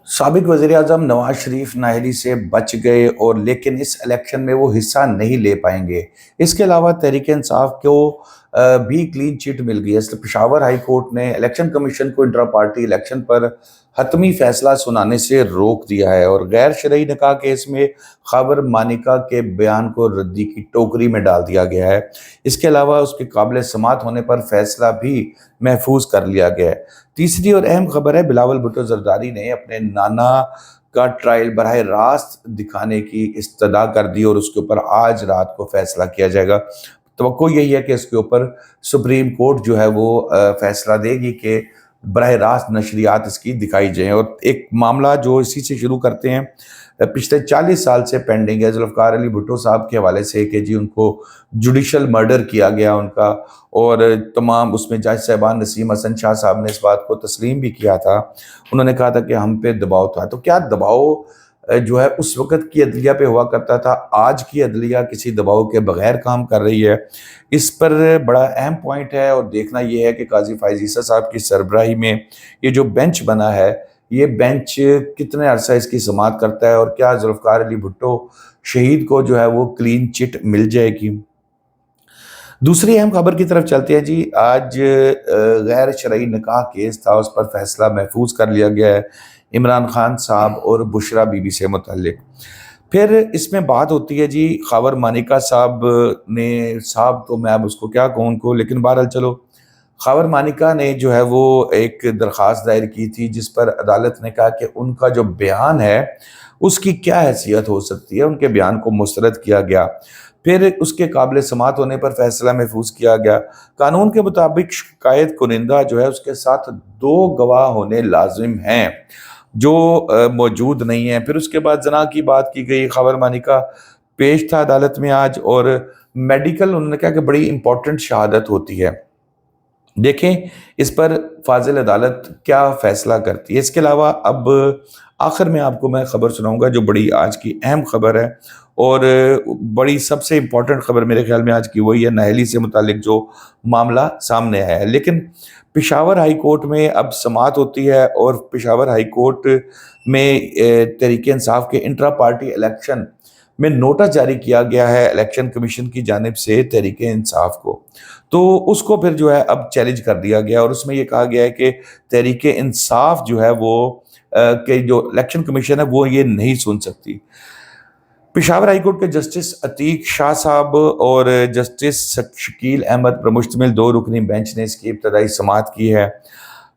साबिक वज़ीर-ए-आज़म नवाज शरीफ नाअहली से बच गए और लेकिन इस इलेक्शन में वो हिस्सा नहीं ले पाएंगे। इसके अलावा तहरीक इंसाफ को भी क्लीन चिट मिल गई है। इसलिए पेशावर हाई कोर्ट ने इलेक्शन कमीशन को इंट्रा पार्टी इलेक्शन पर हतमी फैसला सुनाने से रोक दिया है और गैर शरई निकाह केस में खबर मानिका के बयान को रद्दी की टोकरी में डाल दिया गया है। इसके अलावा उसके काबिल समात होने पर फैसला भी महफूज कर लिया गया है। तीसरी और अहम खबर है, बिलावल भुट्टो जरदारी ने अपने नाना का ट्रायल बराह रास्त दिखाने की इस्तदा कर दी और उसके ऊपर आज रात को फैसला किया जाएगा। तवक्को यही है कि इसके ऊपर सुप्रीम कोर्ट जो है वो फैसला देगी कि बराह रास्त नशरियात इसकी दिखाई जाए। और एक मामला जो इसी से शुरू करते हैं, पिछले 40 साल से पेंडिंग है जुल्फ़िकार अली भुट्टो साहब के हवाले से कि जी उनको जुडिशल मर्डर किया गया उनका, और तमाम उसमें जज साहबान नसीम हसन शाह साहब ने इस बात को तस्लीम भी किया था। उन्होंने कहा था कि हम पे दबाव था। तो क्या दबाव जो है उस वक़्त की अदलिया पे हुआ करता था, आज की अदलिया किसी दबाव के बगैर काम कर रही है? इस पर बड़ा अहम पॉइंट है और देखना ये है कि काजी फ़ाइज़ ईसा साहब की सरबराही में ये जो बेंच बना है, ये बेंच कितने अरसा इसकी समाअत करता है और क्या जुल्फ़िकार अली भुट्टो शहीद को जो है वो क्लीन चिट मिल जाएगी? दूसरी अहम खबर की तरफ चलते हैं जी। आज गैर शरई निकाह केस था, उस पर फैसला महफूज कर लिया गया है इमरान खान साहब और बुशरा बीबी से मुतल्लिक। फिर इसमें बात होती है जी खबर मानिका साहब ने, साहब तो मैं अब उसको क्या कहूँ उनको, लेकिन बहरहाल चलो, खबर मानिका ने जो है वो एक दरख्वास्त दायर की थी जिस पर अदालत ने कहा कि उनका जो बयान है उसकी क्या हैसियत हो सकती है, उनके बयान को मुस्तरद किया गया। फिर उसके काबिल समात होने पर फैसला महफूज किया गया। कानून के मुताबिक शिकायत कुनिंदा जो है उसके साथ 2 गवाह होने लाजिम हैं जो मौजूद नहीं है। फिर उसके बाद जना की बात की गई, खबर मानिका पेश था अदालत में आज, और मेडिकल उन्होंने कहा कि बड़ी इंपॉर्टेंट शहादत होती है। देखें इस पर फाजिल अदालत क्या फैसला करती है। इसके अलावा अब आखिर में आपको मैं खबर सुनाऊंगा जो बड़ी आज की अहम खबर है, और बड़ी सबसे इम्पोर्टेंट खबर मेरे ख्याल में आज की वही है, नाअहली से मुतालिक जो मामला सामने आया है। लेकिन पेशावर हाई कोर्ट में अब समाअत होती है और पेशावर हाई कोर्ट में तहरीक इंसाफ के इंट्रा पार्टी इलेक्शन में नोटिस जारी किया गया है इलेक्शन कमीशन की जानिब से तहरीक इंसाफ को। तो उसको फिर जो है अब चैलेंज कर दिया गया और उसमें ये कहा गया है कि तहरीक इंसाफ जो है वो कि जो इलेक्शन कमीशन है वो ये नहीं सुन सकती। पेशावर हाई कोर्ट के जस्टिस अतीक शाह साहब और जस्टिस शकील अहमद पर मुश्तमिल 2 रुकनी बेंच ने इसकी इब्तदाई समाअत की है।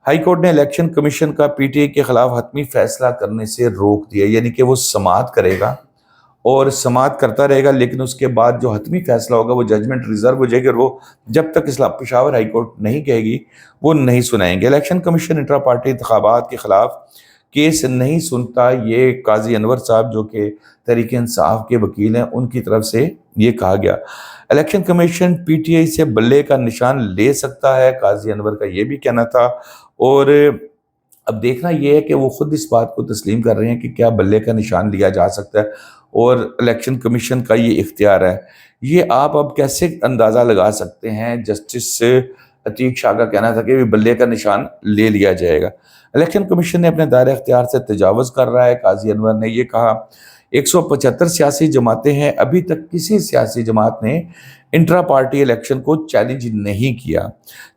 हाई कोर्ट ने इलेक्शन कमीशन का पीटीआई के खिलाफ हतमी फैसला करने से रोक दिया, यानी कि वो समाअत करेगा और समाअत करता रहेगा, लेकिन उसके बाद जो हतमी फैसला होगा वो जजमेंट रिजर्व हो जाएगी और वो जब तक इस्लाम पेशावर हाई कोर्ट नहीं कहेगी वो नहीं सुनाएंगे। इलेक्शन कमीशन इंट्रा पार्टी इंतखाबात के खिलाफ केस नहीं सुनता, ये काजी अनवर साहब जो कि तहरीक इंसाफ के वकील हैं उनकी तरफ से ये कहा गया। इलेक्शन कमीशन पीटीआई से बल्ले का निशान ले सकता है, काजी अनवर का ये भी कहना था। और अब देखना यह है कि वो खुद इस बात को तस्लीम कर रहे हैं कि क्या बल्ले का निशान लिया जा सकता है और इलेक्शन कमीशन का ये इख्तियार है। ये आप अब कैसे अंदाज़ा लगा सकते हैं? जस्टिस अतीक शाह का कहना था कि बल्ले का निशान ले लिया जाएगा। इलेक्शन कमीशन ने अपने दायरे इख्तियार से तजावज़ कर रहा है। काजी अनवर ने यह कहा 175 सियासी जमातें हैं, अभी तक किसी सियासी जमात ने इंट्रा पार्टी इलेक्शन को चैलेंज नहीं किया।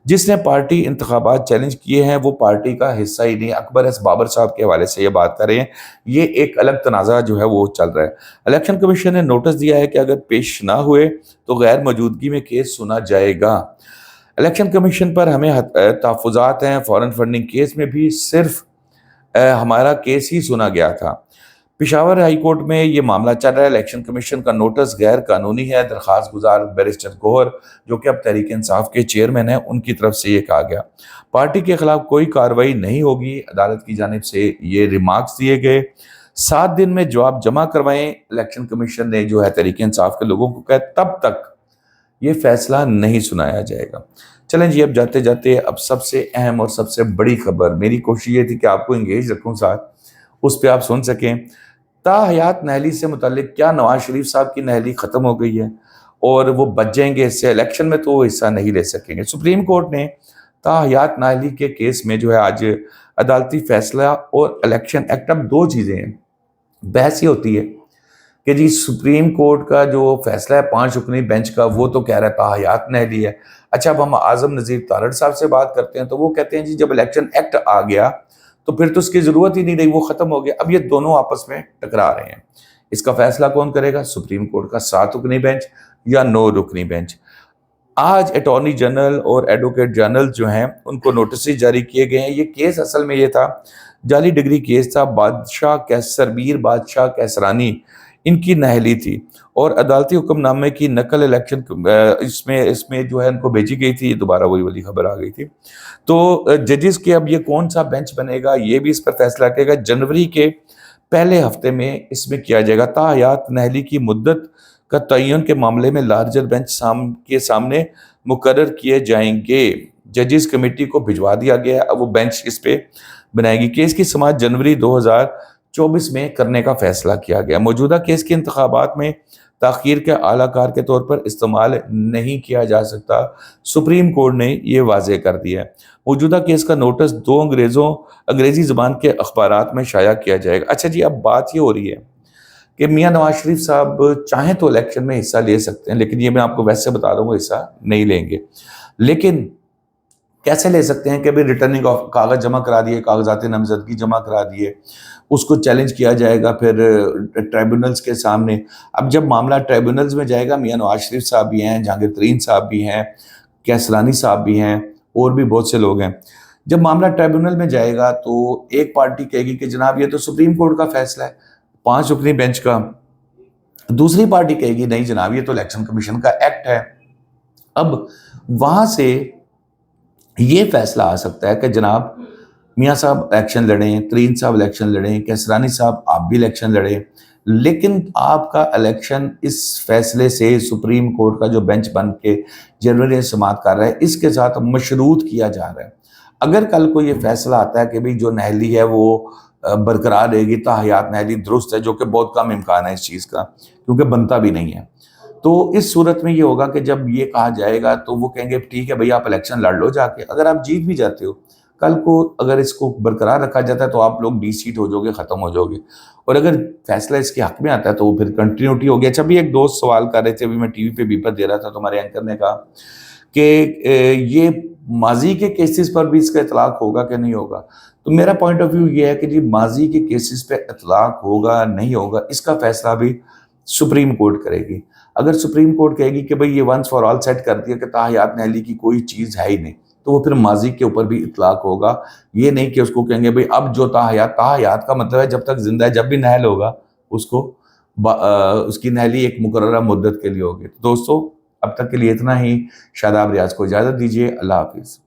जिसने पार्टी इंतखाबात चैलेंज किए हैं वो पार्टी का हिस्सा ही नहीं। अकबर एस बाबर साहब के हवाले से ये बात कर रहे हैं, ये एक अलग तनाज़ा जो है वो चल रहा है। इलेक्शन कमीशन ने नोटिस दिया है कि अगर पेश ना हुए तो गैर मौजूदगी में केस सुना जाएगा। इलेक्शन कमीशन पर हमें तहफ़्फ़ुज़ात हैं, फॉरेन फंडिंग केस में भी सिर्फ हमारा केस ही सुना गया था। पेशावर हाई कोर्ट में ये मामला चल रहा है। इलेक्शन कमीशन का नोटिस गैर कानूनी है। दरख्वास्त गुजार बैरिस्टर गोहर जो कि अब तहरीक इंसाफ के चेयरमैन हैं उनकी तरफ से ये कहा गया पार्टी के खिलाफ कोई कार्रवाई नहीं होगी। अदालत की जानिब से ये रिमार्क्स दिए गए। 7 दिन में जवाब जमा करवाएं, इलेक्शन कमीशन ने जो है तहरीक इंसाफ के लोगों को कहा, तब तक ये फैसला नहीं सुनाया जाएगा। चलें जी, अब जाते जाते अब सबसे अहम और सबसे बड़ी खबर, मेरी कोशिश ये थी कि आपको इंगेज रखूं साथ, उस पर आप सुन सकें। ताहयात नाअहली से मुतालिक क्या नवाज शरीफ साहब की नाअहली ख़त्म हो गई है और वो बच जाएंगे इससे, इलेक्शन में तो वो हिस्सा नहीं ले सकेंगे। सुप्रीम कोर्ट ने ताहयात नाअहली के केस में जो है आज अदालती फैसला और इलेक्शन एक्ट, अब दो चीज़ें हैं। बहस ये होती है कि जी सुप्रीम कोर्ट का जो फैसला है 5 रुकनी बेंच का, वो तो कह रहा है ताहयात नाअहली है। अच्छा, अब हम आज़म नज़ीर तारड़ साहब से बात करते हैं तो वो कहते हैं जी जब इलेक्शन एक्ट आ गया तो फिर तो उसकी ज़रूरत ही नहीं रही, वो ख़त्म हो गया। अब ये दोनों आपस में टकरा रहे हैं। इसका फैसला कौन करेगा? सुप्रीम कोर्ट का 7 रुकनी बेंच या 9 रुकनी बेंच। आज अटॉर्नी जनरल और एडवोकेट जनरल जो हैं उनको नोटिस जारी किए गए हैं। ये केस असल में ये था, जाली डिग्री केस था। सरबीर बादशाह कैसरानी इनकी नाअहली थी और अदालती हुक्मनामे की नकल इलेक्शन इसमें जो है इनको भेजी गई थी। दोबारा वही वाली खबर आ गई थी। तो जजेस के अब ये कौन सा बेंच बनेगा, ये भी इस पर फैसला करेगा। जनवरी के पहले हफ्ते में इसमें किया जाएगा। ताहयात नाअहली की मुद्दत का तयन के मामले में लार्जर बेंच के सामने मुकर्रर किए जाएंगे। जजेस कमेटी को भिजवा दिया गया है, अब वो बेंच इस पे बनाएगी। केस की समाअत जनवरी 2024 में करने का फैसला किया गया। मौजूदा केस के इंतखाबात में ताख़ीर के आलाकार के तौर पर इस्तेमाल नहीं किया जा सकता, सुप्रीम कोर्ट ने ये वाज़ेह कर दिया है। मौजूदा केस का नोटिस 2 अंग्रेज़ी ज़बान के अखबारात में शाया किया जाएगा। अच्छा जी, अब बात ये हो रही है कि मियाँ नवाज शरीफ साहब चाहें तो इलेक्शन में हिस्सा ले सकते हैं, लेकिन ये मैं आपको वैसे बता दूंगा हिस्सा नहीं लेंगे। लेकिन कैसे ले सकते हैं कि अभी रिटर्निंग ऑफ कागज़ जमा करा दिए, कागजात नामजदगी जमा करा दिए, उसको चैलेंज किया जाएगा फिर ट्राइब्यूनल्स के सामने। अब जब मामला ट्राइब्यूनल्स में जाएगा, मियाँ नवाज शरीफ साहब भी हैं, जहांगीर तरीन साहब भी हैं, कैसरानी साहब भी हैं और भी बहुत से लोग हैं। जब मामला ट्राइब्यूनल में जाएगा तो एक पार्टी कहेगी कि जनाब ये तो सुप्रीम कोर्ट का फैसला है 5 रुकनी बेंच का। दूसरी पार्टी कहेगी नहीं जनाब ये तो इलेक्शन कमीशन का एक्ट है। अब वहां से ये फैसला आ सकता है कि जनाब मियाँ साहब इलेक्शन लड़ें, तरीन साहब इलेक्शन लड़ें, कैसरानी साहब आप भी इलेक्शन लड़ें, लेकिन आपका इलेक्शन इस फैसले से सुप्रीम कोर्ट का जो बेंच बन के जनवरी में समाअत कर रहा है इसके साथ मशरूत किया जा रहा है। अगर कल को ये फैसला आता है कि भाई जो नाअहली है वो बरकरार रहेगी, ताहयात नाअहली दुरुस्त है, जो कि बहुत कम इम्कान है इस चीज़ का क्योंकि बनता भी नहीं है, तो इस सूरत में ये होगा कि जब ये कहा जाएगा तो वो कहेंगे ठीक है भैया आप इलेक्शन लड़ लो जाके। अगर आप जीत भी जाते हो, कल को अगर इसको बरकरार रखा जाता है तो आप लोग 20 सीट हो जाओगे, ख़त्म हो जाओगे। और अगर फैसला इसके हक में आता है तो वो फिर कंटिन्यूटी हो गया। अच्छा, भी एक दोस्त सवाल कर रहे थे, अभी मैं टीवी पे बीपर दे रहा था तो हमारे एंकर ने कहा कि ये माजी के केसेस पर भी इसका इतलाक होगा कि नहीं होगा। तो मेरा पॉइंट ऑफ व्यू ये है कि जी माजी के केसेस पे इतलाक होगा नहीं होगा इसका फैसला भी सुप्रीम कोर्ट करेगी। अगर सुप्रीम कोर्ट कहेगी कि भाई ये वंस फॉर ऑल सेट कर दिया कि ताहयात नाअहली की कोई चीज़ है ही नहीं, तो वो फिर माजी के ऊपर भी इतलाक होगा। ये नहीं कि उसको कहेंगे भाई अब जो ताहयात का मतलब है जब तक जिंदा है, जब भी नाअहल होगा उसको उसकी नाअहली एक मुकर्ररा मुद्दत के लिए होगी। तो दोस्तों अब तक के लिए इतना ही। शादाब रियाज को इजाज़त दीजिए। अल्लाह हाफिज़।